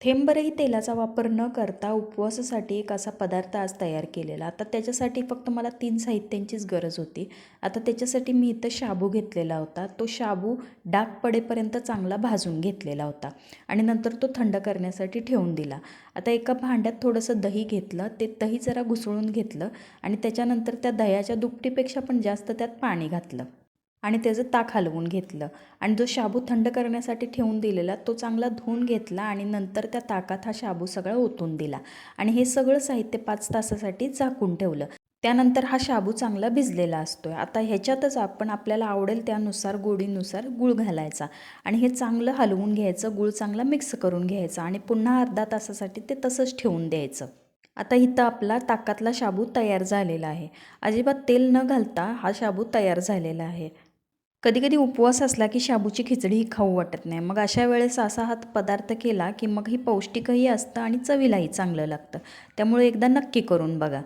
थेंबभरही तेलाचा वापर न करता उपवासासाठी एक असा पदार्थ आज तयार केलेला. आता त्याच्यासाठी फक्त मला 3 साहित्यांचीच गरज होती. आता त्याच्यासाठी मी इथं शाबू घेतलेला होता. तो शाबू डाग पडेपर्यंत चांगला भाजून घेतलेला होता आणि नंतर तो थंड करण्यासाठी ठेवून दिला. आता एका भांड्यात थोडंसं दही घेतलं, ते दही जरा घुसळून घेतलं आणि त्याच्यानंतर त्या दह्याच्या दुपटीपेक्षा पण जास्त त्यात पाणी घातलं आणि त्याचं ताक हलवून घेतलं आणि जो शाबू थंड करण्यासाठी ठेवून दिलेला तो चांगला धुवून घेतला आणि नंतर त्या ताकात हा शाबू सगळा ओतून दिला आणि हे सगळं साहित्य 5 तासासाठी झाकून ठेवलं. त्यानंतर हा शाबू चांगला भिजलेला असतो आहे. आता ह्याच्यातच आपण आपल्याला आवडेल त्यानुसार गोडीनुसार गूळ घालायचा आणि हे चांगलं हलवून घ्यायचं, गूळ चांगला मिक्स करून घ्यायचा आणि पुन्हा अर्धा तासासाठी ते तसंच ठेवून द्यायचं. आता इथं आपला ताकातला शाबू तयार झालेला आहे. अजिबात तेल न घालता हा शाबू तयार झालेला आहे. कधीकधी उपवास असला की शाबूची खिचडीही खाऊ वाटत नाही. मग अशा वेळेस असा हा पदार्थ केला की मग ही पौष्टिकही असतं आणि चवीलाही चांगलं लागतं. त्यामुळे एकदा नक्की करून बघा.